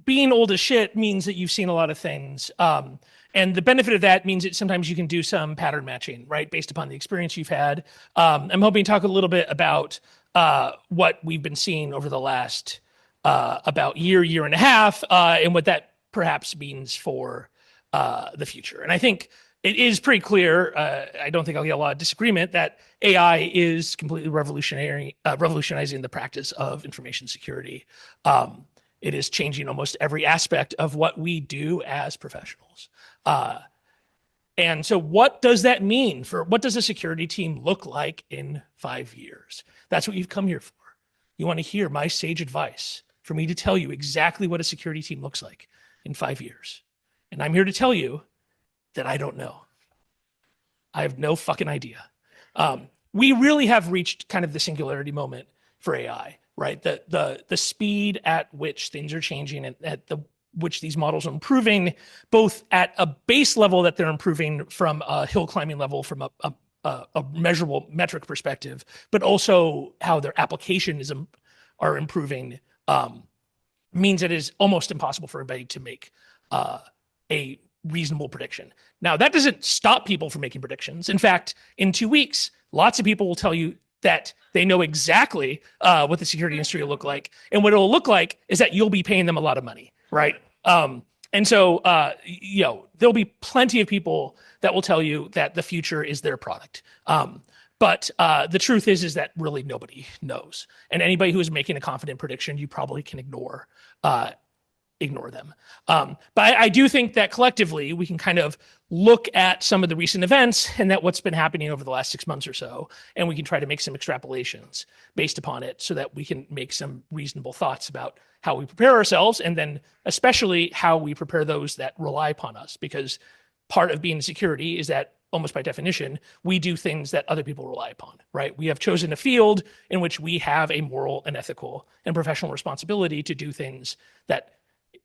being old as shit means that you've seen a lot of things. And the benefit of that means that sometimes you can do some pattern matching, right, based upon the experience you've had. I'm hoping to talk a little bit about what we've been seeing over the last about year and a half, and what that perhaps means for the future. And I think it is pretty clear, I don't think I'll get a lot of disagreement, that AI is completely revolutionizing the practice of information security. It is changing almost every aspect of what we do as professionals. And so what does that mean for, what does a security team look like in 5 years? That's what you've come here for. You want to hear my sage advice for me to tell you exactly what a security team looks like in 5 years. And I'm here to tell you that I don't know. I have no fucking idea. We really have reached kind of the singularity moment for AI, right? The speed at which things are changing and at which these models are improving, both at a base level that they're improving from a hill climbing level, from a measurable metric perspective, but also how their application are improving, means it is almost impossible for anybody to make a reasonable prediction. Now, that doesn't stop people from making predictions. In fact, in 2 weeks, lots of people will tell you that they know exactly what the security industry will look like. And what it will look like is that you'll be paying them a lot of money, right? And so, there'll be plenty of people that will tell you that the future is their product. But the truth is that really nobody knows. And anybody who is making a confident prediction, you probably can ignore them. But I do think that collectively we can kind of look at some of the recent events and that what's been happening over the last 6 months or so, and we can try to make some extrapolations based upon it so that we can make some reasonable thoughts about how we prepare ourselves, and then especially how we prepare those that rely upon us, because part of being in security is that almost by definition, we do things that other people rely upon, right? We have chosen a field in which we have a moral and ethical and professional responsibility to do things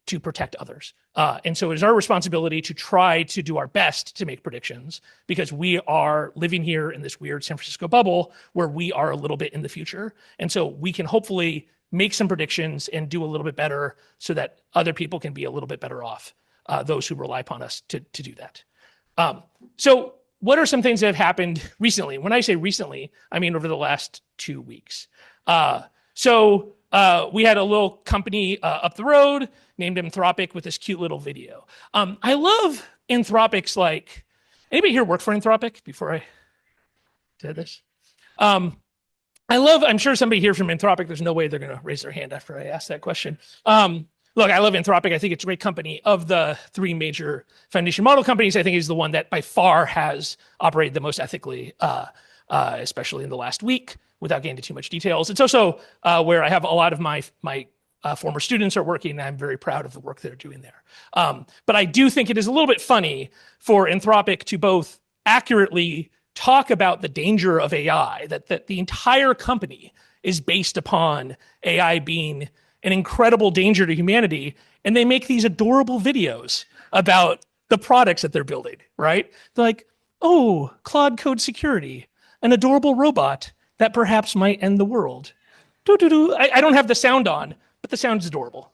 to protect others. And so it is our responsibility to try to do our best to make predictions, because we are living here in this weird San Francisco bubble where we are a little bit in the future. And so we can hopefully make some predictions and do a little bit better so that other people can be a little bit better off, those who rely upon us to do that. So what are some things that have happened recently? When I say recently, I mean over the last 2 weeks. So we had a little company up the road named Anthropic with this cute little video. I love Anthropic's, like, anybody here work for Anthropic before I did this? I'm sure somebody here from Anthropic, there's no way they're going to raise their hand after I ask that question. Look, I love Anthropic. I think it's a great company. Of the 3 major foundation model companies, I think is the one that by far has operated the most ethically, especially in the last week, without getting into too much details. It's also where I have a lot of my former students are working, and I'm very proud of the work they're doing there. But I do think it is a little bit funny for Anthropic to both accurately talk about the danger of AI, that the entire company is based upon AI being an incredible danger to humanity, and they make these adorable videos about the products that they're building, right? They're like, oh, Claude Code security, an adorable robot that perhaps might end the world. I don't have the sound on, but the sound is adorable.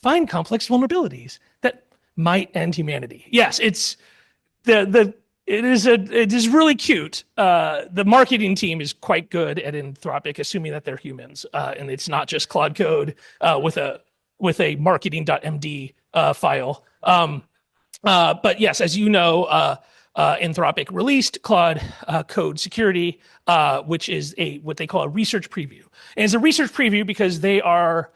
Find complex vulnerabilities that might end humanity. Yes, it is really cute. The marketing team is quite good at Anthropic, assuming that they're humans, and it's not just Claude Code with a marketing.md file. But yes, as you know, Anthropic released Claude Code Security, which is what they call a research preview. And it's a research preview because they are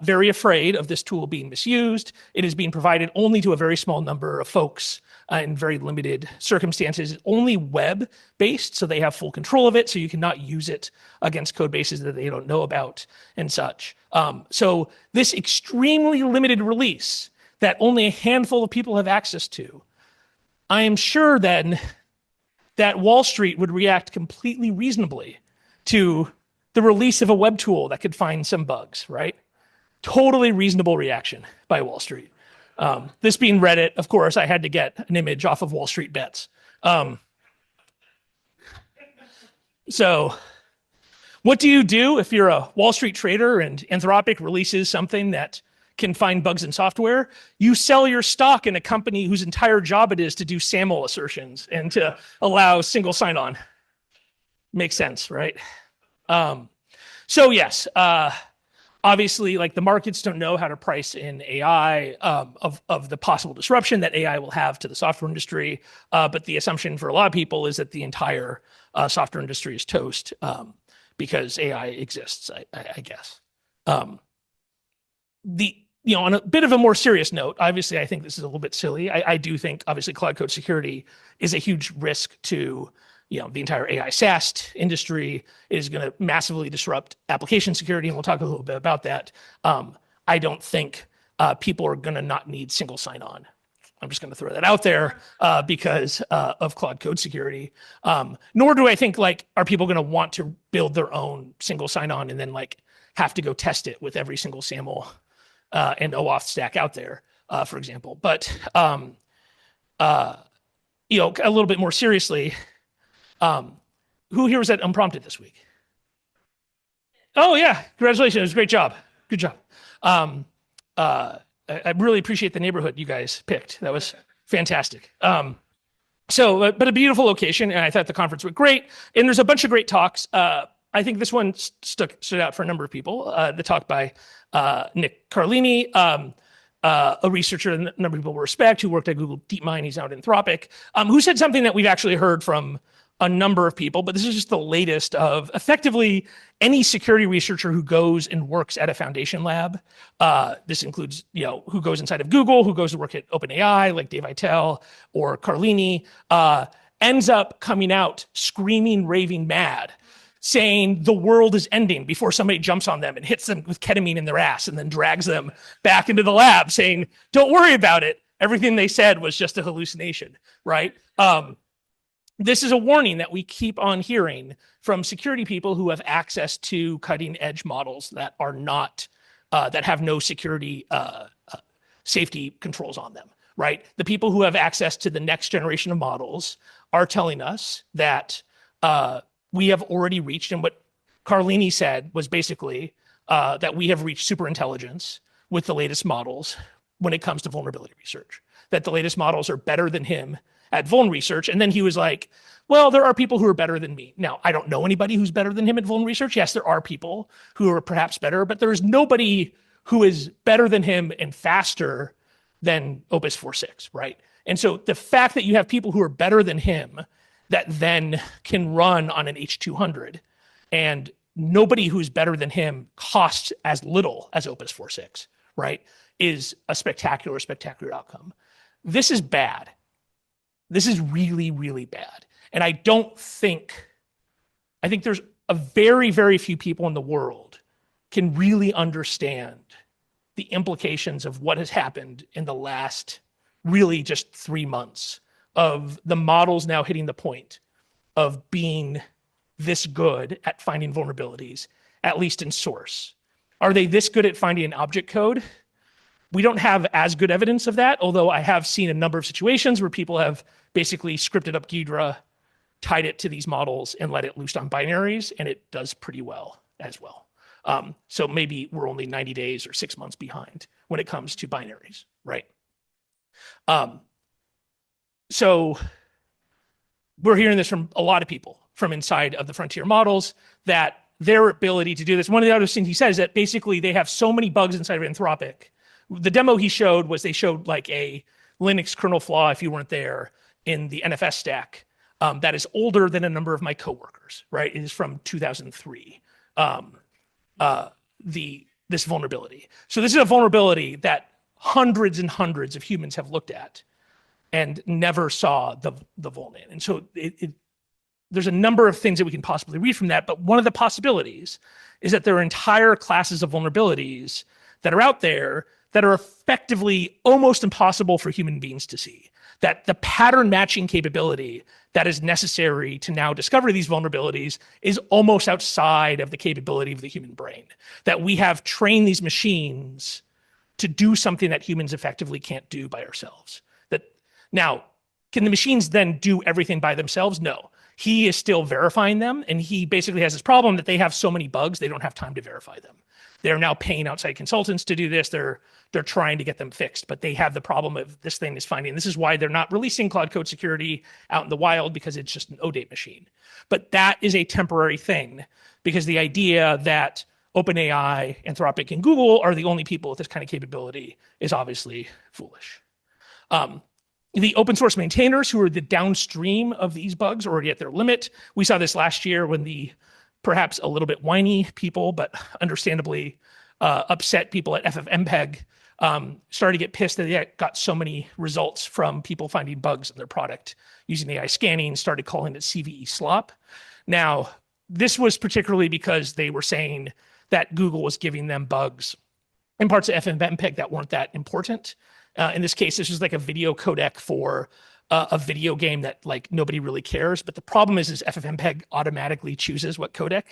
very afraid of this tool being misused. It is being provided only to a very small number of folks in very limited circumstances. It's only web-based, so they have full control of it, so you cannot use it against code bases that they don't know about and such. So this extremely limited release that only a handful of people have access to, I am sure then that Wall Street would react completely reasonably to the release of a web tool that could find some bugs, right? Totally reasonable reaction by Wall Street. This being Reddit, of course, I had to get an image off of Wall Street Bets. So What do you do if you're a Wall Street trader and Anthropic releases something that can find bugs in software? You sell your stock in a company whose entire job it is to do SAML assertions and to allow single sign-on. Makes sense, right? So yes, obviously, like the markets don't know how to price in AI of the possible disruption that AI will have to the software industry. But the assumption for a lot of people is that the entire software industry is toast because AI exists, I guess. On a bit of a more serious note, obviously, I think this is a little bit silly. I do think, obviously, Claude Code security is a huge risk to the entire AI SaaS industry. Is going to massively disrupt application security, and we'll talk a little bit about that. I don't think people are going to not need single sign-on. I'm just going to throw that out there because of Claude Code security. Nor do I think are people going to want to build their own single sign-on and then have to go test it with every single SAML and OAuth stack out there, for example. But a little bit more seriously. Who here was at Unprompted this week? Oh yeah, congratulations, it was a great job. Good job. I really appreciate the neighborhood you guys picked. That was fantastic. But a beautiful location, and I thought the conference went great. And there's a bunch of great talks. I think this one stood out for a number of people. The talk by Nick Carlini, a researcher a number of people respect, who worked at Google DeepMind, he's now at Anthropic, who said something that we've actually heard from a number of people, but this is just the latest of effectively any security researcher who goes and works at a foundation lab. This includes, who goes inside of Google, who goes to work at OpenAI, like Dave Aitel or Carlini, ends up coming out screaming, raving mad, saying the world is ending before somebody jumps on them and hits them with ketamine in their ass and then drags them back into the lab saying, don't worry about it. Everything they said was just a hallucination, right? This is a warning that we keep on hearing from security people who have access to cutting edge models that are not, that have no security safety controls on them, right? The people who have access to the next generation of models are telling us that we have already reached, and what Carlini said was basically that we have reached superintelligence with the latest models when it comes to vulnerability research, that the latest models are better than him at vuln research. And then he was like, well, there are people who are better than me. Now, I don't know anybody who's better than him at vuln research. Yes, there are people who are perhaps better, but there's nobody who is better than him and faster than Opus 4.6, right? And so the fact that you have people who are better than him that then can run on an H200 and nobody who's better than him costs as little as Opus 4.6, right, is a spectacular, spectacular outcome. This is bad. This is really, really bad. And I think there's a very, very few people in the world can really understand the implications of what has happened in the last really just 3 months of the models now hitting the point of being this good at finding vulnerabilities, at least in source. Are they this good at finding an object code? We don't have as good evidence of that, although I have seen a number of situations where people have basically scripted up Ghidra, tied it to these models, and let it loose on binaries, and it does pretty well as well. So maybe we're only 90 days or 6 months behind when it comes to binaries, right? So we're hearing this from a lot of people from inside of the frontier models, that their ability to do this. One of the other things he said is that basically they have so many bugs inside of Anthropic. The demo he showed was they showed like a Linux kernel flaw, if you weren't there, in the NFS stack that is older than a number of my coworkers, right? It is from 2003, this vulnerability. So this is a vulnerability that hundreds and hundreds of humans have looked at and never saw the vuln in. And so there's a number of things that we can possibly read from that, but one of the possibilities is that there are entire classes of vulnerabilities that are out there that are effectively almost impossible for human beings to see. That the pattern matching capability that is necessary to now discover these vulnerabilities is almost outside of the capability of the human brain. That we have trained these machines to do something that humans effectively can't do by ourselves. That now, can the machines then do everything by themselves? No. he is still verifying them. And he basically has this problem that they have so many bugs, they don't have time to verify them. They're now paying outside consultants to do this. They're trying to get them fixed, but they have the problem of this thing is finding. This is why they're not releasing Claude Code security out in the wild, because it's just an ODate machine. But that is a temporary thing, because the idea that OpenAI, Anthropic, and Google are the only people with this kind of capability is obviously foolish. The open source maintainers, who are the downstream of these bugs, are already at their limit. We saw this last year when the perhaps a little bit whiny people, but understandably upset people at FFmpeg started to get pissed that they got so many results from people finding bugs in their product using AI scanning, started calling it CVE slop. Now, this was particularly because they were saying that Google was giving them bugs in parts of FFmpeg that weren't that important. In this case, this was like a video codec for a video game that like nobody really cares. But the problem is FFmpeg automatically chooses what codec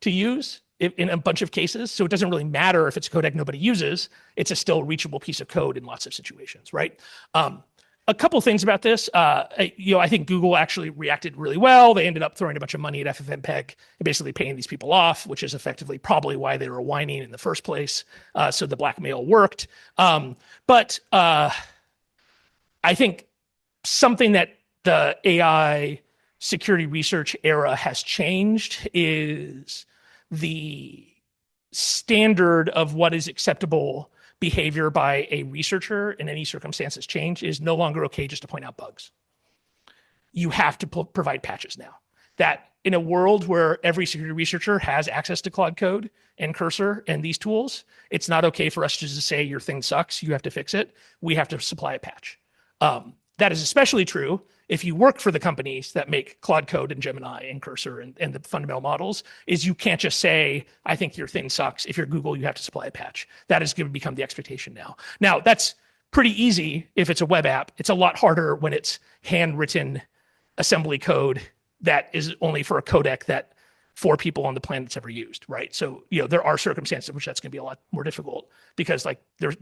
to use in a bunch of cases. So it doesn't really matter if it's a codec nobody uses. It's a still reachable piece of code in lots of situations, right? A couple things about this. I think Google actually reacted really well. They ended up throwing a bunch of money at FFmpeg and basically paying these people off, which is effectively probably why they were whining in the first place. So the blackmail worked. But I think something that the AI security research era has changed is the standard of what is acceptable behavior by a researcher in any circumstances change. Is no longer okay just to point out bugs. You have to provide patches now. That in a world where every security researcher has access to Claude Code and Cursor and these tools, it's not okay for us to just say your thing sucks, you have to fix it. We have to supply a patch. That is especially true if you work for the companies that make Claude Code and Gemini and Cursor and the fundamental models. Is you can't just say, I think your thing sucks. If you're Google, you have to supply a patch. That is going to become the expectation now. Now, that's pretty easy if it's a web app. It's a lot harder when it's handwritten assembly code that is only for a codec that 4 people on the planet's ever used, right? So, there are circumstances in which that's going to be a lot more difficult, because like there's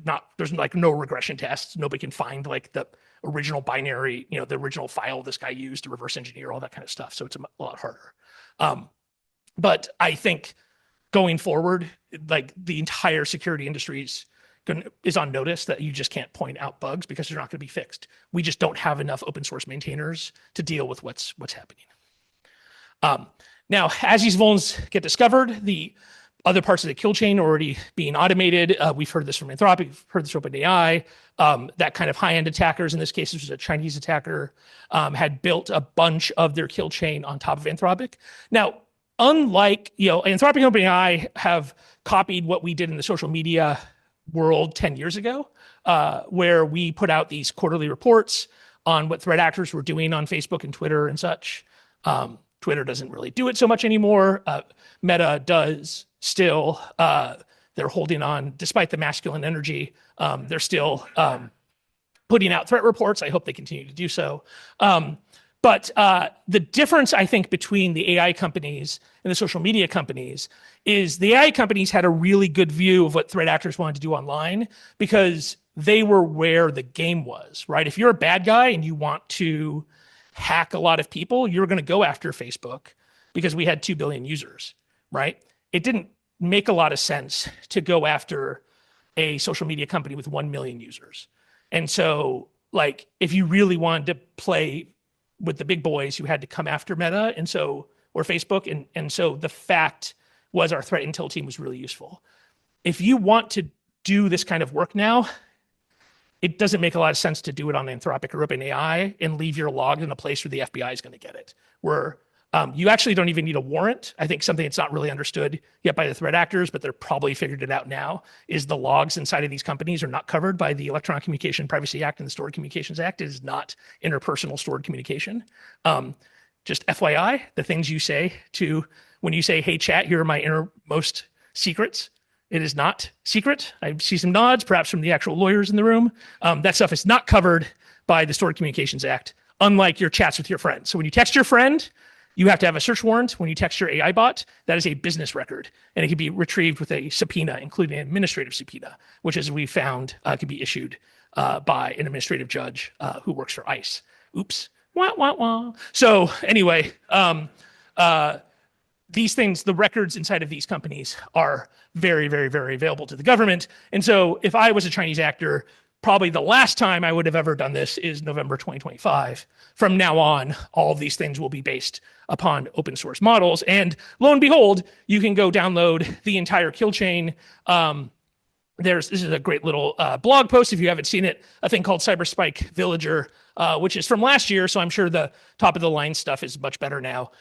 like no regression tests. Nobody can find like the original binary, the original file this guy used to reverse engineer, all that kind of stuff. So it's a lot harder. But I think going forward, like the entire security industry is on notice that you just can't point out bugs because they're not going to be fixed. We just don't have enough open source maintainers to deal with what's happening. Now, as these vulns get discovered, the other parts of the kill chain are already being automated. We've heard this from Anthropic, we've heard this from OpenAI. That kind of high-end attackers, in this case, this was a Chinese attacker, had built a bunch of their kill chain on top of Anthropic. Now, unlike, Anthropic and OpenAI have copied what we did in the social media world 10 years ago, where we put out these quarterly reports on what threat actors were doing on Facebook and Twitter and such. Twitter doesn't really do it so much anymore. Meta does still. They're holding on, despite the masculine energy. They're still putting out threat reports. I hope they continue to do so. But the difference, I think, between the AI companies and the social media companies is the AI companies had a really good view of what threat actors wanted to do online, because they were where the game was, right? If you're a bad guy and you want to hack a lot of people, you're going to go after Facebook because we had 2 billion users, right? It didn't make a lot of sense to go after a social media company with 1 million users. And so, like, if you really wanted to play with the big boys, you had to come after Meta or Facebook. And so the fact was our threat intel team was really useful. If you want to do this kind of work now, it doesn't make a lot of sense to do it on Anthropic or OpenAI and leave your log in a place where the FBI is going to get it, where you actually don't even need a warrant. I think something that's not really understood yet by the threat actors, but they're probably figured it out now, is the logs inside of these companies are not covered by the Electronic Communication Privacy Act and the Stored Communications Act. It is not interpersonal stored communication. Just FYI, the things you say when you say, hey, chat, here are my innermost secrets. It is not secret. I see some nods, perhaps from the actual lawyers in the room. That stuff is not covered by the Stored Communications Act, unlike your chats with your friends. So when you text your friend, you have to have a search warrant. When you text your AI bot, that is a business record, and it can be retrieved with a subpoena, including an administrative subpoena, which, as we found, can be issued by an administrative judge who works for ICE. Oops, Wah, wah, wah. So anyway, these things, the records inside of these companies are very, very, very available to the government. And so if I was a Chinese actor, probably the last time I would have ever done this is November 2025. From now on, all of these things will be based upon open source models. And lo and behold, you can go download the entire kill chain. This is a great little blog post if you haven't seen it, a thing called CyberSpike Villager, which is from last year. So I'm sure the top of the line stuff is much better now,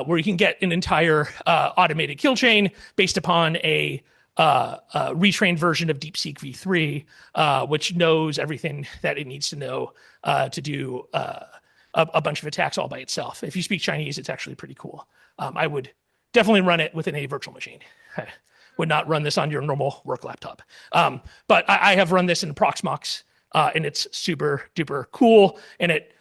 where you can get an entire automated kill chain based upon a retrained version of DeepSeek v3, which knows everything that it needs to know to do a bunch of attacks all by itself. If you speak Chinese, it's actually pretty cool. I would definitely run it within a virtual machine. Would not run this on your normal work laptop. But I have run this in Proxmox, and it's super duper cool, and it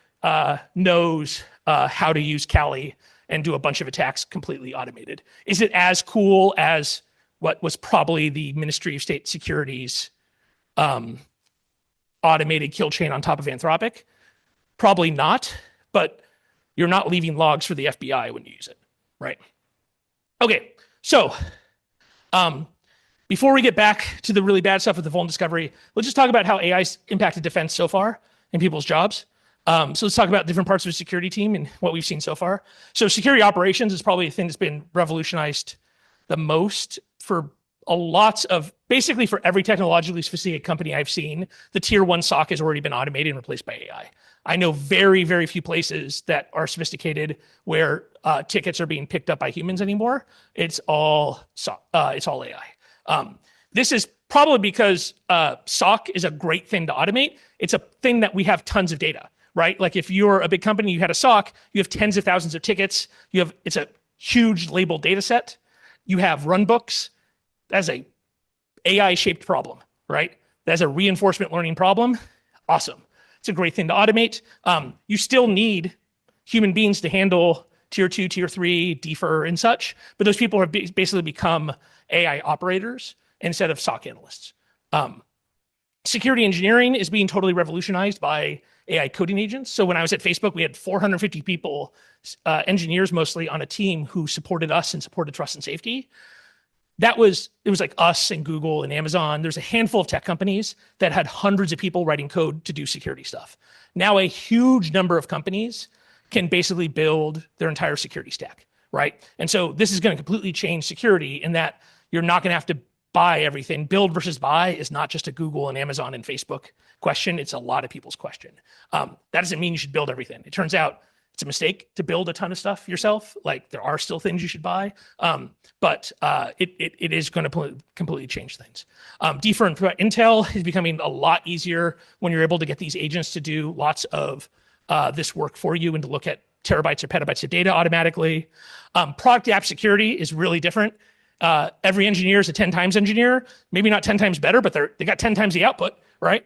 knows how to use Kali and do a bunch of attacks completely automated. Is it as cool as what was probably the Ministry of State Security's automated kill chain on top of Anthropic? Probably not, but you're not leaving logs for the FBI when you use it, right? Okay, so before we get back to the really bad stuff with the vuln discovery, let's just talk about how AI's impacted defense so far and people's jobs. So let's talk about different parts of the security team and what we've seen so far. So security operations is probably the thing that's been revolutionized the most for basically for every technologically sophisticated company I've seen. The tier 1 SOC has already been automated and replaced by AI. I know very, very few places that are sophisticated where tickets are being picked up by humans anymore. It's all AI. This is probably because SOC is a great thing to automate. It's a thing that we have tons of data, right? Like if you're a big company, you had a SOC, you have tens of thousands of tickets. It's a huge labeled data set. You have runbooks. That's a AI-shaped problem, right? That's a reinforcement learning problem. Awesome. It's a great thing to automate. You still need human beings to handle tier 2, tier 3, defer, and such, but those people have basically become AI operators instead of SOC analysts. Security engineering is being totally revolutionized by AI coding agents. So when I was at Facebook, we had 450 people, engineers mostly, on a team who supported us and supported trust and safety. It was like us and Google and Amazon. There's a handful of tech companies that had hundreds of people writing code to do security stuff. Now a huge number of companies can basically build their entire security stack, right? And so this is going to completely change security in that you're not going to have to buy everything. Build versus buy is not just a Google and Amazon and Facebook question. It's a lot of people's question. That doesn't mean you should build everything. It turns out it's a mistake to build a ton of stuff yourself. Like there are still things you should buy, but it is going to completely change things. Defer and threat intel is becoming a lot easier when you're able to get these agents to do lots of this work for you and to look at terabytes or petabytes of data automatically. Product app security is really different. Every engineer is a 10 times engineer, maybe not 10 times better, but they got 10 times the output, right?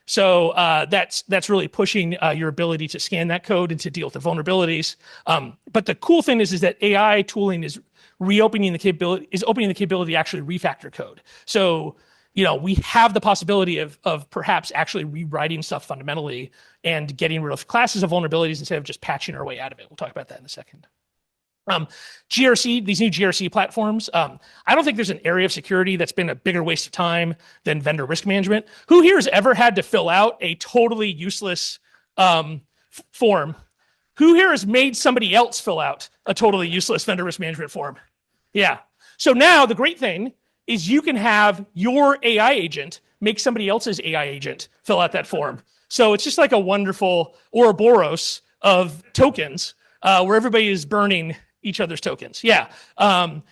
So that's really pushing your ability to scan that code and to deal with the vulnerabilities. But the cool thing is that AI tooling is opening the capability to actually refactor code. So, we have the possibility of perhaps actually rewriting stuff fundamentally and getting rid of classes of vulnerabilities instead of just patching our way out of it. We'll talk about that in a second. GRC, these new GRC platforms. I don't think there's an area of security that's been a bigger waste of time than vendor risk management. Who here has ever had to fill out a totally useless form? Who here has made somebody else fill out a totally useless vendor risk management form? Yeah. So now the great thing is you can have your AI agent make somebody else's AI agent fill out that form. So it's just like a wonderful Ouroboros of tokens where everybody is burning each other's tokens. Yeah. I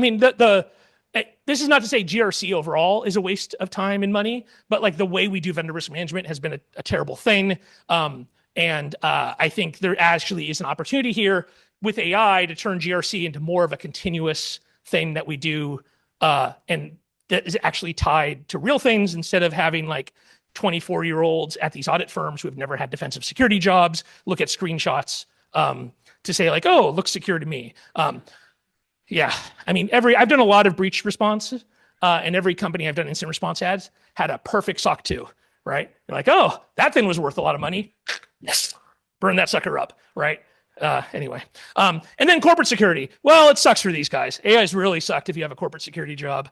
mean, this is not to say GRC overall is a waste of time and money, but like the way we do vendor risk management has been a terrible thing. I think there actually is an opportunity here with AI to turn GRC into more of a continuous thing that we do, and that is actually tied to real things instead of having like 24-year-olds at these audit firms who have never had defensive security jobs look at screenshots to say like, oh, it looks secure to me. Yeah, I mean, I've done a lot of breach response, and every company I've done incident response ads had a perfect SOC 2, right? You're like, oh, that thing was worth a lot of money. Yes, burn that sucker up, right? Anyway, and then corporate security. Well, it sucks for these guys. AI's really sucked if you have a corporate security job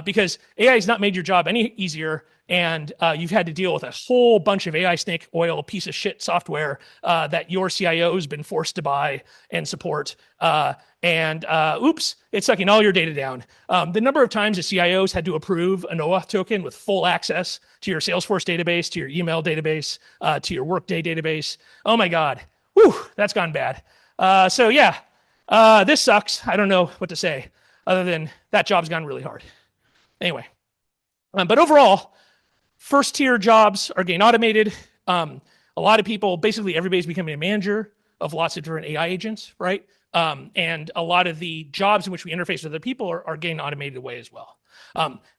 because AI has not made your job any easier, and you've had to deal with a whole bunch of AI snake oil piece of shit software that your CIO has been forced to buy and support. Oops, it's sucking all your data down. The number of times the CIOs had to approve an OAuth token with full access to your Salesforce database, to your email database, to your Workday database. Oh my God. Whew, that's gone bad. So yeah, this sucks. I don't know what to say other than that job's gone really hard. Anyway, but overall, first tier jobs are getting automated. A lot of people, basically everybody's becoming a manager of lots of different AI agents, right? And a lot of the jobs in which we interface with other people are getting automated away as well.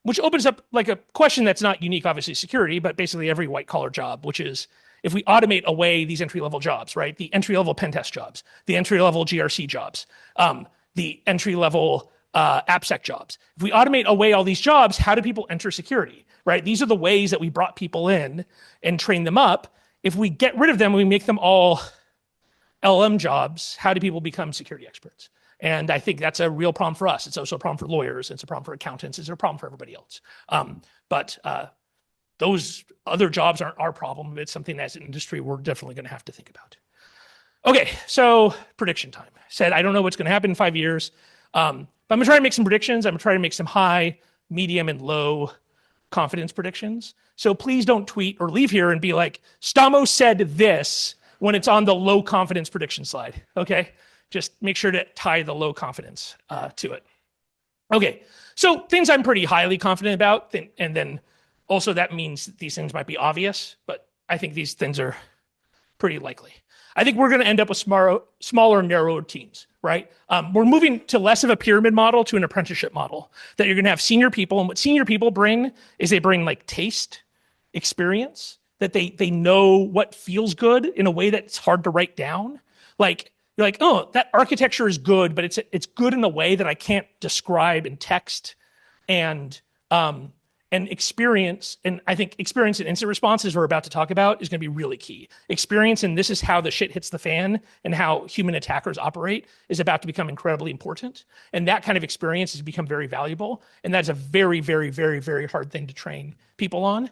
Which opens up like a question that's not unique, obviously security, but basically every white collar job, which is, if we automate away these entry-level jobs, right? The entry-level pen test jobs, the entry-level GRC jobs, the entry-level AppSec jobs. If we automate away all these jobs, how do people enter security, right? These are the ways that we brought people in and trained them up. If we get rid of them, we make them all LM jobs, how do people become security experts? And I think that's a real problem for us. It's also a problem for lawyers. It's a problem for accountants. It's a problem for everybody else. But those other jobs aren't our problem. It's something as an industry we're definitely going to have to think about. Okay, so prediction time. I said I don't know what's going to happen in 5 years, but I'm going to try to make some predictions. I'm going to try to make some high, medium, and low confidence predictions. So please don't tweet or leave here and be like, Stamos said this when it's on the low confidence prediction slide, okay? Just make sure to tie the low confidence to it. Okay, so things I'm pretty highly confident about, and then also, that means that these things might be obvious, but I think these things are pretty likely. I think we're going to end up with smaller, narrower teams, right? We're moving to less of a pyramid model to an apprenticeship model, that you're going to have senior people. And what senior people bring is they bring like taste, experience, that they know what feels good in a way that's hard to write down. Like, you're like, oh, that architecture is good, but it's good in a way that I can't describe in text. And experience, and I think experience and incident responses we're about to talk about is going to be really key. Experience, and this is how the shit hits the fan and how human attackers operate, is about to become incredibly important. And that kind of experience has become very valuable. And that's a very, very, very, very hard thing to train people on.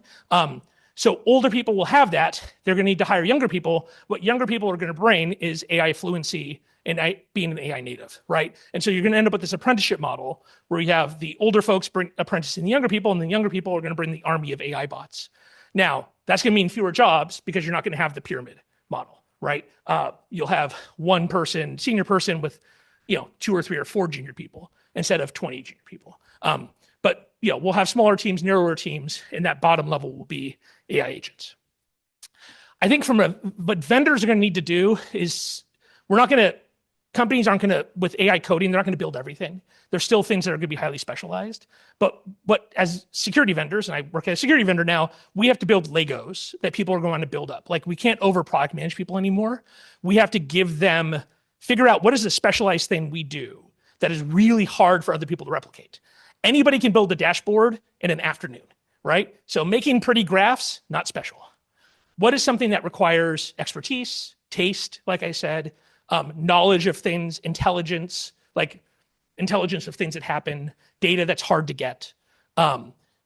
So older people will have that. They're going to need to hire younger people. What younger people are going to bring is AI fluency and being an AI native, right? And so you're going to end up with this apprenticeship model where you have the older folks bring apprenticing the younger people, and the younger people are going to bring the army of AI bots. Now, that's going to mean fewer jobs because you're not going to have the pyramid model, right? You'll have one person, senior person with, 2 or 3 or 4 junior people instead of 20 junior people. But we'll have smaller teams, narrower teams, and that bottom level will be AI agents. I think what vendors are going to need to do is companies aren't going to, with AI coding, they're not going to build everything. There's still things that are going to be highly specialized. But as security vendors, and I work at a security vendor now, we have to build Legos that people are going to build up. Like, we can't over product manage people anymore. We have to figure out what is the specialized thing we do that is really hard for other people to replicate. Anybody can build a dashboard in an afternoon, right? So making pretty graphs, not special. What is something that requires expertise, taste, like I said, knowledge of things, intelligence, like intelligence of things that happen, data that's hard to get,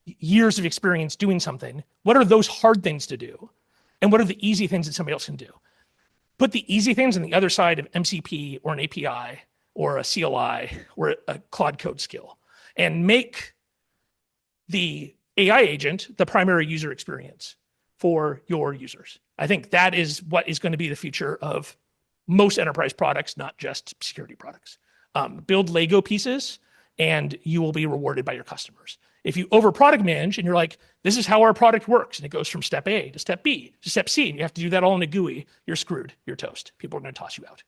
years of experience doing something. What are those hard things to do? And what are the easy things that somebody else can do? Put the easy things on the other side of MCP or an API or a CLI or a Claude Code skill, and make the AI agent the primary user experience for your users. I think that is what is going to be the future of most enterprise products, not just security products. Build Lego pieces and you will be rewarded by your customers. If you over product manage and you're like, this is how our product works, and it goes from step A to step B to step C, and you have to do that all in a GUI, you're screwed, you're toast. People are going to toss you out.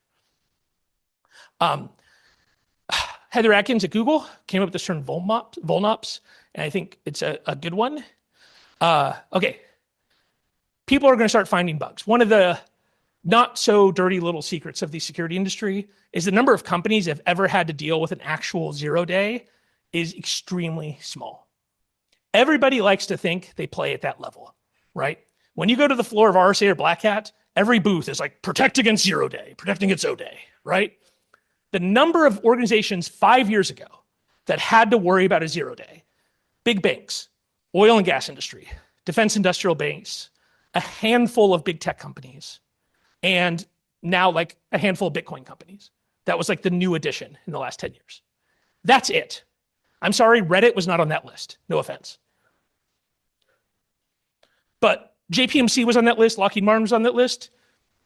Heather Atkins at Google came up with this term volnops, and I think it's a good one. Okay, people are going to start finding bugs. One of the not so dirty little secrets of the security industry is the number of companies that have ever had to deal with an actual 0-day is extremely small. Everybody likes to think they play at that level, right? When you go to the floor of RSA or Black Hat, every booth is like protect against 0 day, protect against O day, right? The number of organizations 5 years ago that had to worry about a 0 day, big banks, oil and gas industry, defense industrial banks, a handful of big tech companies, and now like a handful of Bitcoin companies. That was like the new addition in the last 10 years. That's it. I'm sorry, Reddit was not on that list. No offense. But JPMC was on that list, Lockheed Martin was on that list,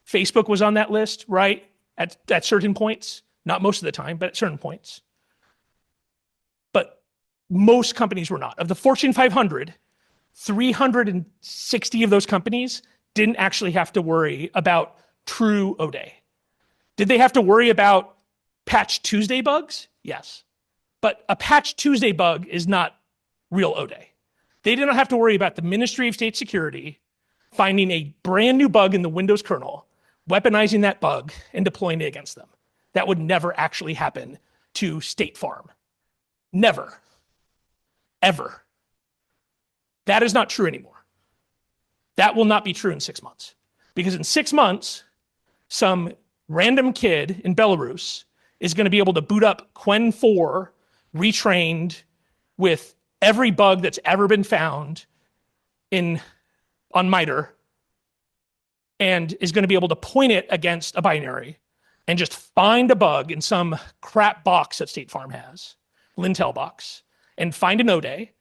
Facebook was on that list, right? At certain points, not most of the time, but at certain points. But most companies were not. Of the Fortune 500, 360 of those companies didn't actually have to worry about true O-Day. Did they have to worry about Patch Tuesday bugs? Yes. But a Patch Tuesday bug is not real O-Day. They didn't have to worry about the Ministry of State Security finding a brand new bug in the Windows kernel, weaponizing that bug, and deploying it against them. That would never actually happen to State Farm. Never. Ever. That is not true anymore. That will not be true in 6 months. Because in 6 months, some random kid in Belarus is going to be able to boot up Quen 4 retrained with every bug that's ever been found on MITRE, and is going to be able to point it against a binary and just find a bug in some crap box that State Farm has, Lintel box, and find an O-Day,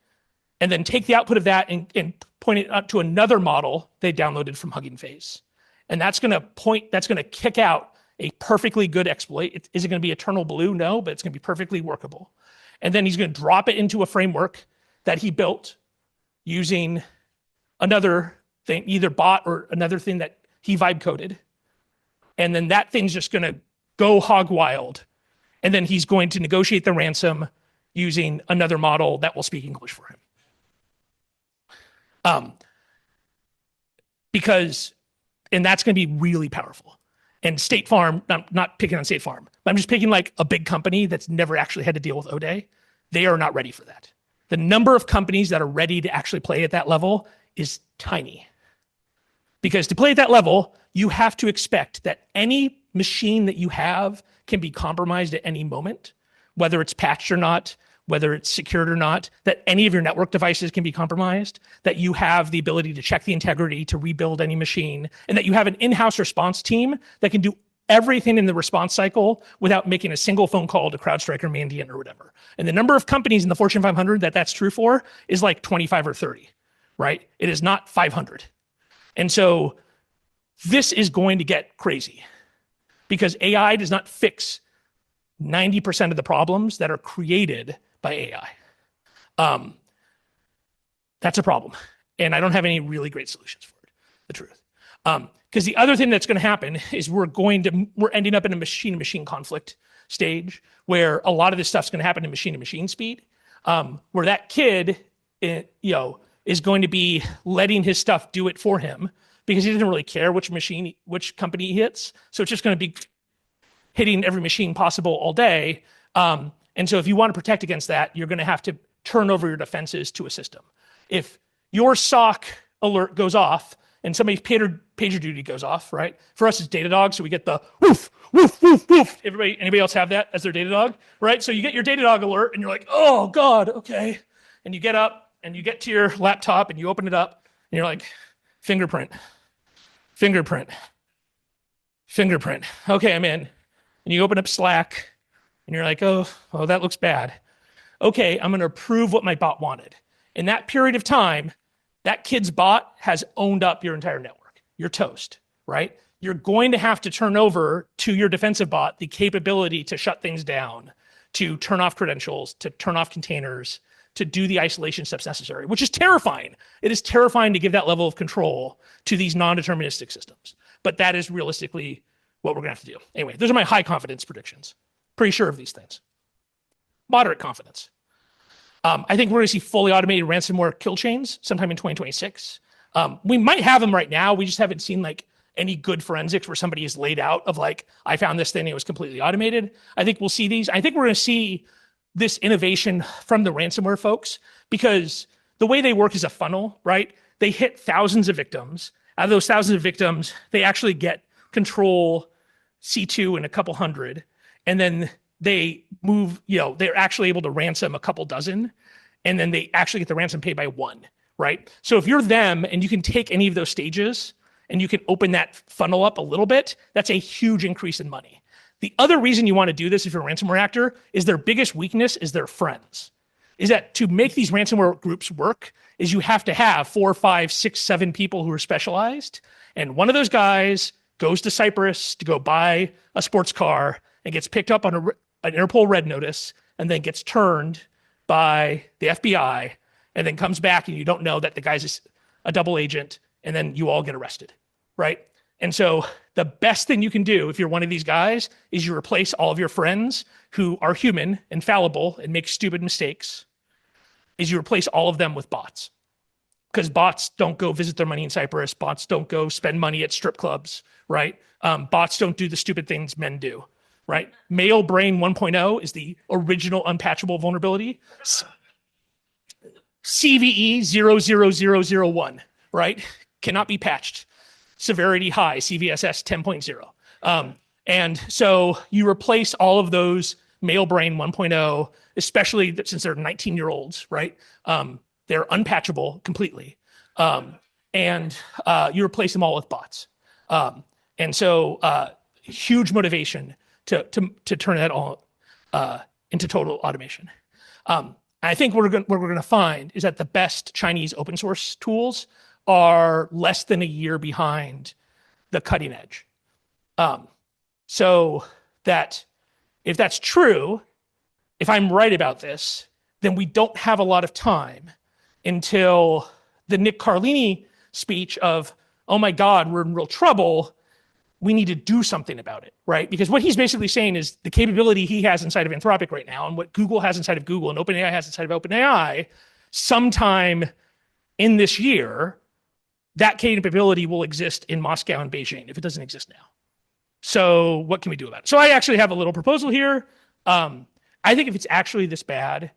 and then take the output of that and point it up to another model they downloaded from Hugging Face. And that's going to kick out a perfectly good exploit. Is it going to be eternal blue? No, but it's going to be perfectly workable. And then he's going to drop it into a framework that he built using another thing, either bot or another thing that he vibe coded. And then that thing's just going to go hog wild. And then he's going to negotiate the ransom using another model that will speak English for him. And that's going to be really powerful. And State Farm, I'm not picking on State Farm, but I'm just picking like a big company that's never actually had to deal with O-Day. They are not ready for that. The number of companies that are ready to actually play at that level is tiny. Because to play at that level, you have to expect that any machine that you have can be compromised at any moment, whether it's patched or not, whether it's secured or not, that any of your network devices can be compromised, that you have the ability to check the integrity, to rebuild any machine, and that you have an in-house response team that can do everything in the response cycle without making a single phone call to CrowdStrike or Mandiant or whatever. And the number of companies in the Fortune 500 that that's true for is like 25 or 30, right? It is not 500. And so this is going to get crazy because AI does not fix 90% of the problems that are created by AI. That's a problem. And I don't have any really great solutions for it, the truth. Because the other thing that's going to happen is we're ending up in a machine-to-machine conflict stage where a lot of this stuff's going to happen in machine-to-machine speed, where that kid, is going to be letting his stuff do it for him because he doesn't really care which company he hits. So it's just going to be hitting every machine possible all day. And so if you want to protect against that, you're going to have to turn over your defenses to a system. If your SOC alert goes off and somebody's pager duty goes off, right? For us, it's Datadog, so we get the woof, woof, woof, woof. Anybody else have that as their Datadog, right? So you get your Datadog alert and you're like, oh God, okay. And you get up and you get to your laptop and you open it up and you're like, fingerprint. Okay, I'm in. And you open up Slack and you're like, oh, that looks bad. Okay, I'm going to approve what my bot wanted. In that period of time, that kid's bot has owned up your entire network. You're toast, right? You're going to have to turn over to your defensive bot the capability to shut things down, to turn off credentials, to turn off containers, to do the isolation steps necessary, which is terrifying. It is terrifying to give that level of control to these non-deterministic systems. But that is realistically what we're going to have to do. Anyway, those are my high confidence predictions. Pretty sure of these things. Moderate confidence. I think we're going to see fully automated ransomware kill chains sometime in 2026. We might have them right now. We just haven't seen like any good forensics where somebody is laid out of like, I found this thing and it was completely automated. I think we'll see these. I think we're going to see this innovation from the ransomware folks because the way they work is a funnel, right? They hit thousands of victims Out of those thousands of victims, they actually get control C2 in a couple hundred, and then they move, they're actually able to ransom a couple dozen, and then they actually get the ransom paid by one, right? So if you're them and you can take any of those stages and you can open that funnel up a little bit, that's a huge increase in money. The other reason you want to do this if you're a ransomware actor is their biggest weakness is their friends. Is that to make these ransomware groups work is you have to have 4, 5, 6, 7 people who are specialized. And one of those guys goes to Cyprus to go buy a sports car and gets picked up on an Interpol red notice and then gets turned by the FBI and then comes back and you don't know that the guy's a double agent and then you all get arrested, right? And so the best thing you can do if you're one of these guys is you replace all of your friends who are human and fallible and make stupid mistakes, is you replace all of them with bots. Because bots don't go visit their money in Cyprus. Bots don't go spend money at strip clubs, right? Bots don't do the stupid things men do, right? Male brain 1.0 is the original unpatchable vulnerability. CVE 00001, right? Cannot be patched. Severity high, CVSS 10.0. And so you replace all of those male brain 1.0, especially since they're 19-year-olds, right? They're unpatchable completely. And you replace them all with bots. And so huge motivation to turn that all into total automation. I think what we're going to find is that the best Chinese open source tools are less than a year behind the cutting edge. So that if that's true, if I'm right about this, then we don't have a lot of time until the Nick Carlini speech of, oh my God, we're in real trouble. We need to do something about it, right? Because what he's basically saying is the capability he has inside of Anthropic right now and what Google has inside of Google and OpenAI has inside of OpenAI, sometime in this year, that capability will exist in Moscow and Beijing if it doesn't exist now. So what can we do about it? So I actually have a little proposal here. I think if it's actually this bad,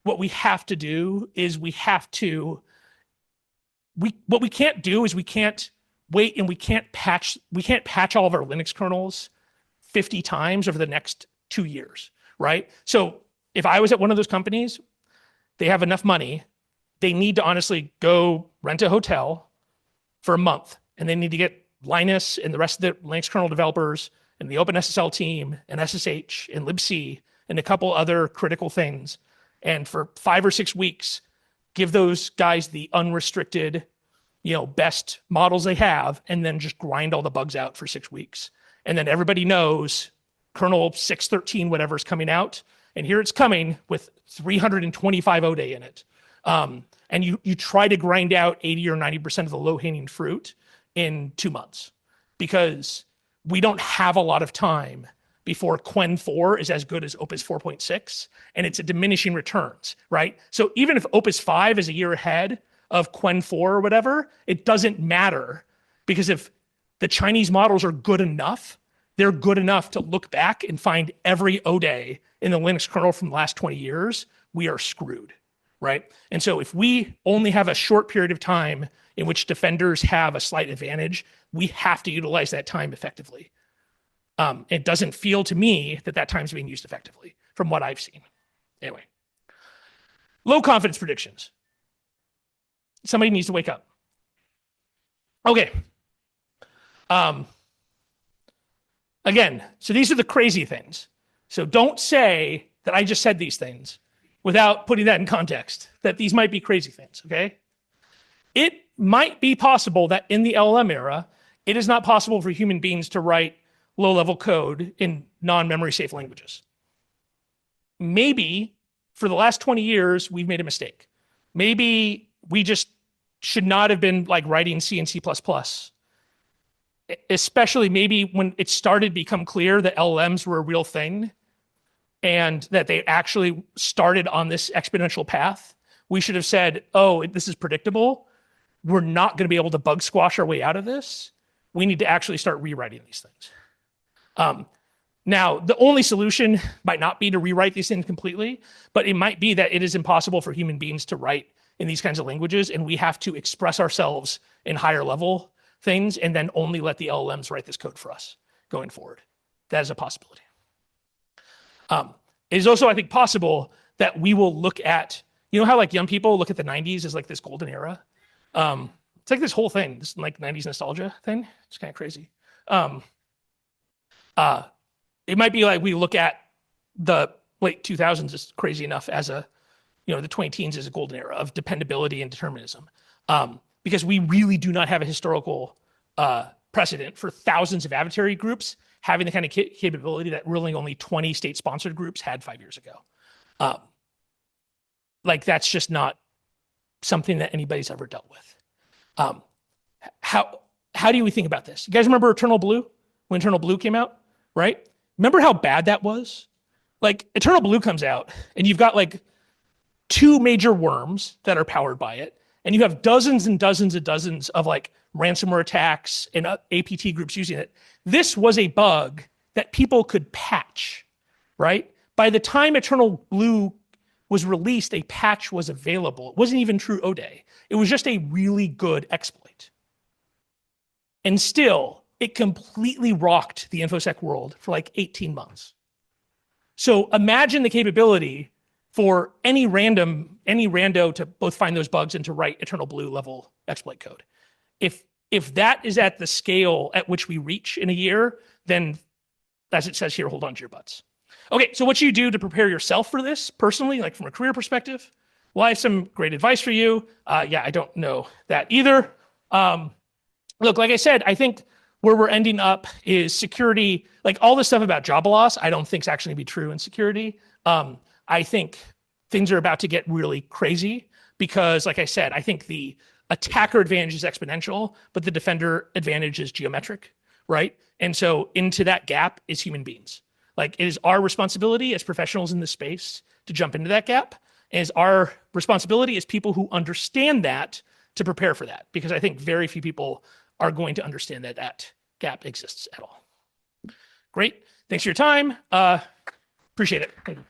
what we have to do is what we can't do is we can't wait and we can't patch all of our Linux kernels 50 times over the next 2 years, right? So if I was at one of those companies, they have enough money, they need to honestly go rent a hotel for a month, and they need to get Linus and the rest of the Linux kernel developers and the OpenSSL team and SSH and libc and a couple other critical things. And for 5 or 6 weeks, give those guys the unrestricted, best models they have, and then just grind all the bugs out for 6 weeks. And then everybody knows kernel 6.13, whatever is coming out. And here it's coming with 325 ODE in it. And you try to grind out 80 or 90% of the low-hanging fruit in 2 months, because we don't have a lot of time before Qwen 4 is as good as Opus 4.6, and it's a diminishing returns, right? So even if Opus 5 is a year ahead of Qwen 4 or whatever, it doesn't matter, because if the Chinese models are good enough, they're good enough to look back and find every ODE in the Linux kernel from the last 20 years, we are screwed, right? And so if we only have a short period of time in which defenders have a slight advantage, we have to utilize that time effectively. It doesn't feel to me that time is being used effectively from what I've seen. Anyway, low confidence predictions. Somebody needs to wake up. Okay. Again, so these are the crazy things. So don't say that I just said these things without putting that in context, that these might be crazy things, okay? It might be possible that in the LLM era, it is not possible for human beings to write low-level code in non-memory safe languages. Maybe for the last 20 years, we've made a mistake. Maybe we just should not have been like writing C and C++. Especially maybe when it started to become clear that LLMs were a real thing and that they actually started on this exponential path, we should have said, oh, this is predictable. We're not going to be able to bug squash our way out of this. We need to actually start rewriting these things. Now, the only solution might not be to rewrite these things completely, but it might be that it is impossible for human beings to write in these kinds of languages, and we have to express ourselves in higher level things and then only let the LLMs write this code for us going forward. That is a possibility. It is also, I think, possible that we will look at, you know how like young people look at the 90s as like this golden era? It's like this whole thing, this like 90s nostalgia thing. It's kind of crazy. It might be like we look at the late 2000s as crazy enough as the 2010s as a golden era of dependability and determinism. Because we really do not have a historical precedent for thousands of adversary groups having the kind of capability that really only 20 state-sponsored groups had 5 years ago. Like that's just not something that anybody's ever dealt with. How do we think about this? You guys remember Eternal Blue? When Eternal Blue came out, right? Remember how bad that was? Like Eternal Blue comes out and you've got like 2 major worms that are powered by it. And you have dozens and dozens and dozens of like ransomware attacks and APT groups using it. This was a bug that people could patch, right? By the time Eternal Blue was released, a patch was available. It wasn't even true O-Day. It was just a really good exploit. And still, it completely rocked the InfoSec world for like 18 months. So imagine the capability for any rando to both find those bugs and to write Eternal Blue level exploit code. If that is at the scale at which we reach in a year, then as it says here, hold on to your butts. Okay, so what should you do to prepare yourself for this personally, like from a career perspective? Well, I have some great advice for you. Yeah, I don't know that either. Look, like I said, I think where we're ending up is security, like all this stuff about job loss, I don't think is actually gonna be true in security. I think things are about to get really crazy because, like I said, I think the attacker advantage is exponential, but the defender advantage is geometric, right? And so into that gap is human beings. Like it is our responsibility as professionals in this space to jump into that gap. It is our responsibility as people who understand that to prepare for that, because I think very few people are going to understand that that gap exists at all. Great. Thanks for your time. Appreciate it. Thank you.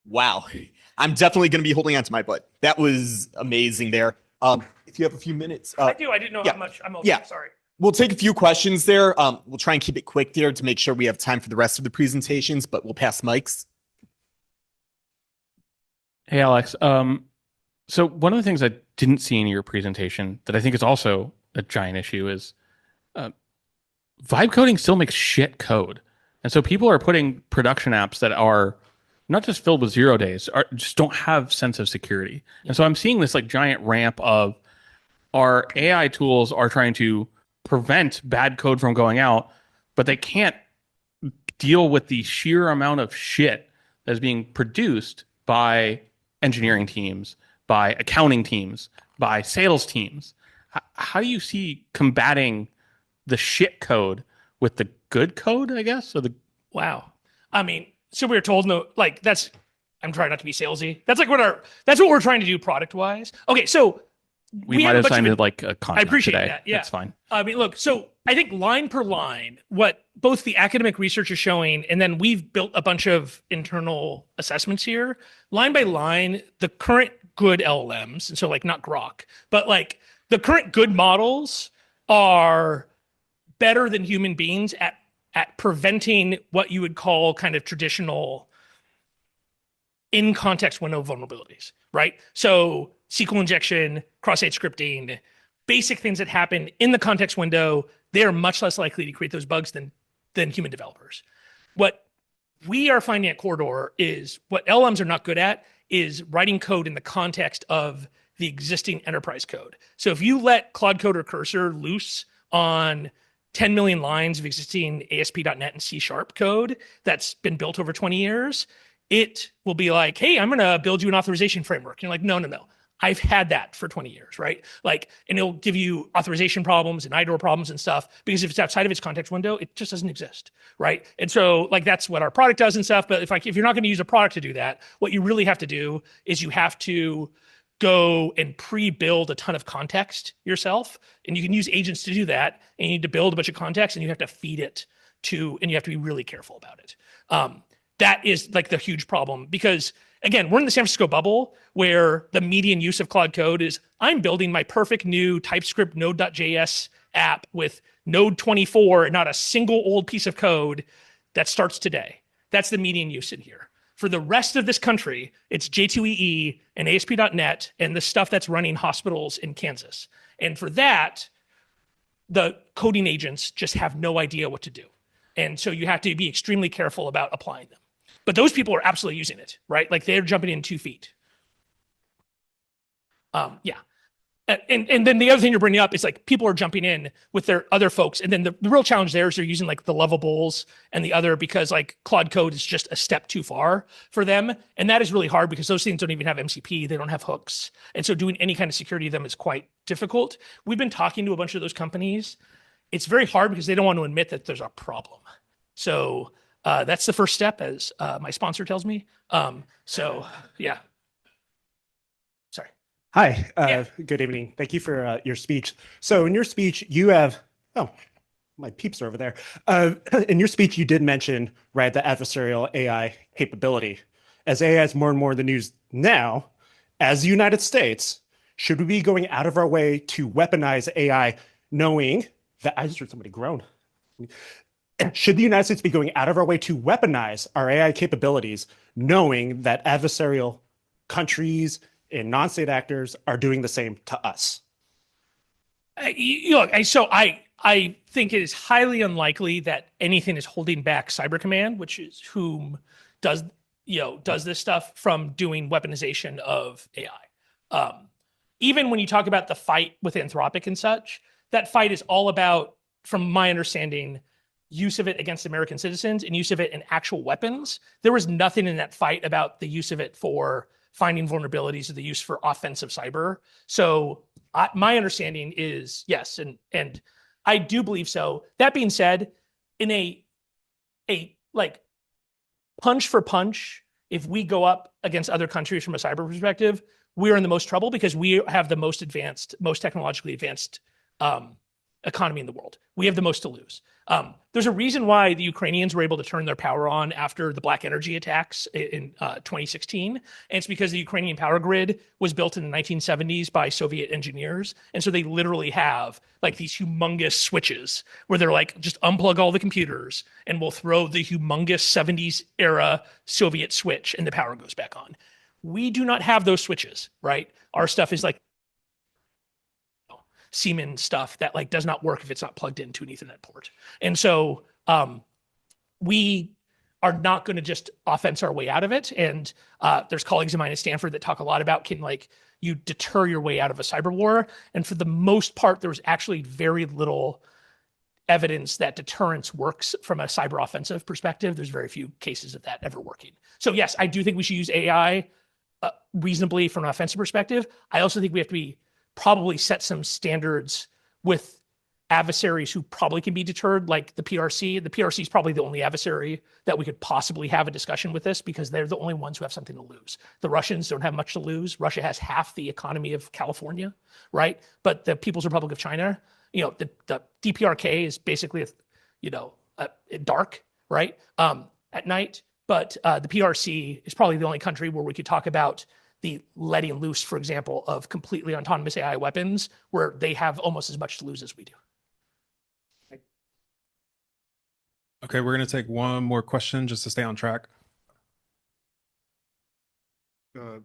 Wow. I'm definitely going to be holding on to my butt. That was amazing there. If you have a few minutes. I do. I didn't know how much. I'm okay. Yeah. Sorry. We'll take a few questions there. We'll try and keep it quick there to make sure we have time for the rest of the presentations, but we'll pass mics. Hey, Alex. So one of the things I didn't see in your presentation that I think is also a giant issue is vibe coding still makes shit code. And so people are putting production apps that are not just filled with 0 days, just don't have sense of security. And so I'm seeing this like giant ramp of our AI tools are trying to prevent bad code from going out, but they can't deal with the sheer amount of shit that is being produced by engineering teams, by accounting teams, by sales teams. How do you see combating the shit code with the good code, I guess? Wow. I mean, so we were told no, like that's, I'm trying not to be salesy. That's like that's what we're trying to do product wise. Okay. So we might have signed it like a contract. I appreciate today. that. Yeah. That's fine. I mean, look, so I think line per line, what both the academic research is showing, and then we've built a bunch of internal assessments here, line by line, the current good LLMs, and so like not Grok, but like the current good models are better than human beings at preventing what you would call kind of traditional in context window vulnerabilities, right? So SQL injection, cross-site scripting, basic things that happen in the context window, they are much less likely to create those bugs than human developers. What we are finding at Corridor is what LLMs are not good at is writing code in the context of the existing enterprise code. So if you let Claude Code or Cursor loose on 10 million lines of existing ASP.NET and C# code that's been built over 20 years, it will be like, hey, I'm going to build you an authorization framework. And you're like, no. I've had that for 20 years, right? Like, and it'll give you authorization problems and IDOR problems and stuff, because if it's outside of its context window, it just doesn't exist, right? And so like, that's what our product does and stuff. But if you're not going to use a product to do that, what you really have to do is you have to go and pre-build a ton of context yourself. And you can use agents to do that. And you need to build a bunch of context and you have to feed it to, and you have to be really careful about it. That is like the huge problem because again, we're in the San Francisco bubble where the median use of Claude Code is I'm building my perfect new TypeScript Node.js app with Node 24 and not a single old piece of code that starts today. That's the median use in here. For the rest of this country, it's J2EE and ASP.NET and the stuff that's running hospitals in Kansas. And for that, the coding agents just have no idea what to do. And so you have to be extremely careful about applying them. But those people are absolutely using it, right? Like they're jumping in 2 feet. Yeah. And then the other thing you're bringing up is like people are jumping in with their other folks. And then the real challenge there is they're using like the lovables and the other because like Claude Code is just a step too far for them. And that is really hard because those things don't even have MCP. They don't have hooks. And so doing any kind of security of them is quite difficult. We've been talking to a bunch of those companies. It's very hard because they don't want to admit that there's a problem. So that's the first step, as my sponsor tells me. So yeah. Sorry. Hi, good evening. Thank you for your speech. So in your speech, you have, oh, my peeps are over there. In your speech, you did mention, right, the adversarial AI capability. As AI is more and more in the news now, as the United States, should we be going out of our way to weaponize AI knowing that, I just heard somebody groan. Should the United States be going out of our way to weaponize our AI capabilities, knowing that adversarial countries and non-state actors are doing the same to us? Look, so I think it is highly unlikely that anything is holding back Cyber Command, which is whom does this stuff, from doing weaponization of AI. Even when you talk about the fight with Anthropic and such, that fight is all about, from my understanding, use of it against American citizens and use of it in actual weapons. There was nothing in that fight about the use of it for finding vulnerabilities or the use for offensive cyber. So my understanding is yes, and I do believe so. That being said, in a like punch for punch, if we go up against other countries from a cyber perspective, we're in the most trouble because we have the most advanced, most technologically advanced economy in the world. We have the most to lose. There's a reason why the Ukrainians were able to turn their power on after the Black Energy attacks in 2016. And it's because the Ukrainian power grid was built in the 1970s by Soviet engineers. And so they literally have like these humongous switches where they're like, just unplug all the computers and we'll throw the humongous 70s era Soviet switch and the power goes back on. We do not have those switches, right? Our stuff is like Siemens stuff that like does not work if it's not plugged into an Ethernet port. And so we are not going to just offense our way out of it. And there's colleagues of mine at Stanford that talk a lot about can like you deter your way out of a cyber war. And for the most part, there was actually very little evidence that deterrence works from a cyber offensive perspective. There's very few cases of that ever working. So yes, I do think we should use AI reasonably from an offensive perspective. I also think we have to probably set some standards with adversaries who probably can be deterred, like the PRC. The PRC is probably the only adversary that we could possibly have a discussion with this because they're the only ones who have something to lose. The Russians don't have much to lose. Russia has half the economy of California, right? But the People's Republic of China, the DPRK is basically, dark, right? At night. But the PRC is probably the only country where we could talk about the letting loose, for example, of completely autonomous AI weapons, where they have almost as much to lose as we do. Okay, we're going to take one more question just to stay on track.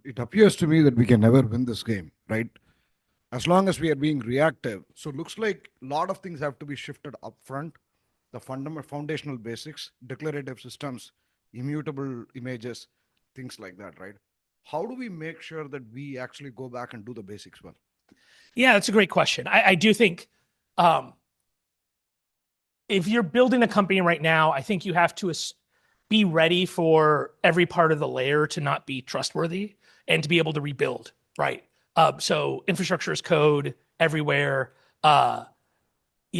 It appears to me that we can never win this game, right? As long as we are being reactive. So it looks like a lot of things have to be shifted up front. The foundational basics, declarative systems, immutable images, things like that, right? How do we make sure that we actually go back and do the basics well? Yeah, that's a great question. I do think if you're building a company right now, I think you have to be ready for every part of the layer to not be trustworthy and to be able to rebuild, right? So infrastructure as code everywhere. One of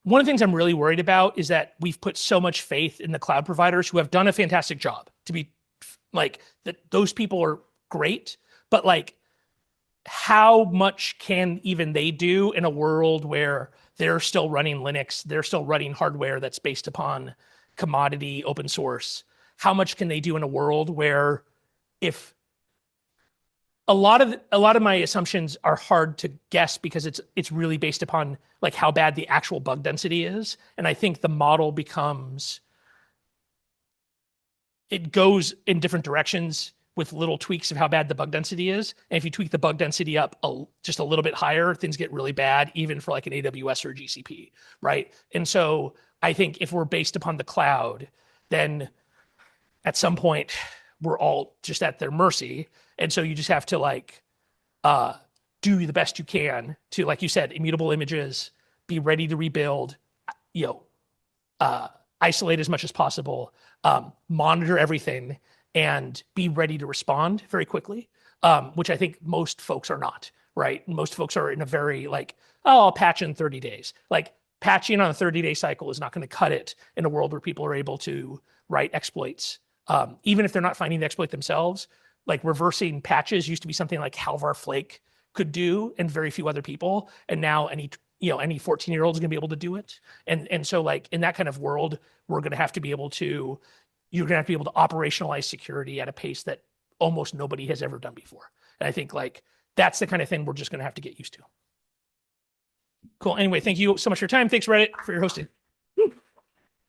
the things I'm really worried about is that we've put so much faith in the cloud providers who have done a fantastic job to be like that. Those people are great, but like how much can even they do in a world where they're still running Linux, they're still running hardware that's based upon commodity open source? how much can they do in a world where if a lot of my assumptions are hard to guess because it's really based upon like how bad the actual bug density is. And I think the model it goes in different directions with little tweaks of how bad the bug density is. And if you tweak the bug density up just a little bit higher, things get really bad, even for like an AWS or a GCP, right? And so I think if we're based upon the cloud, then at some point we're all just at their mercy. And so you just have to like do the best you can to, like you said, immutable images, be ready to rebuild, isolate as much as possible, monitor everything, and be ready to respond very quickly, which I think most folks are not, right? Most folks are in a very like, oh, I'll patch in 30 days. Like patching on a 30-day cycle is not going to cut it in a world where people are able to write exploits. Even if they're not finding the exploit themselves, like reversing patches used to be something like Halvar Flake could do and very few other people. And now any 14-year-old is going to be able to do it. And so like in that kind of world, you're going to have to be able to operationalize security at a pace that almost nobody has ever done before. And I think like that's the kind of thing we're just going to have to get used to. Cool. Anyway, thank you so much for your time. Thanks, Reddit, for your hosting.